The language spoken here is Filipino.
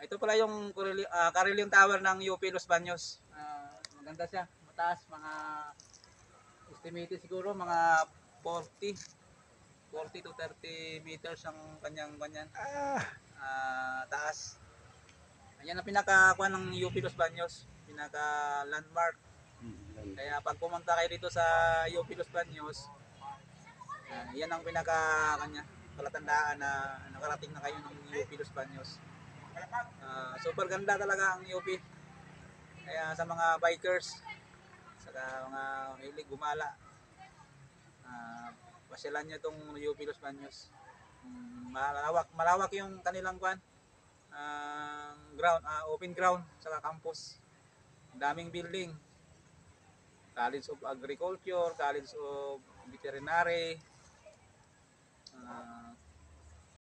Ito pala yung Carillon Tower ng UP Los Baños. Maganda siya, mataas, mga estimated siguro mga 40 to 30 meters ang kanyang taas. Ayan ang pinaka-kuan ng UP Los Baños, pinaka landmark. Kaya pag pumunta kayo dito sa UP Los Baños, yan ang pinaka kanya palatandaan na nakarating na kayo ng UP Los Baños. Super ganda talaga ang UP. Kaya sa mga bikers, sa mga hilig gumala, pasyalan nyo itong UP Los Baños. Malawak yung kanilang ground, open ground sa campus. Daming building. College of Agriculture, College of Veterinary,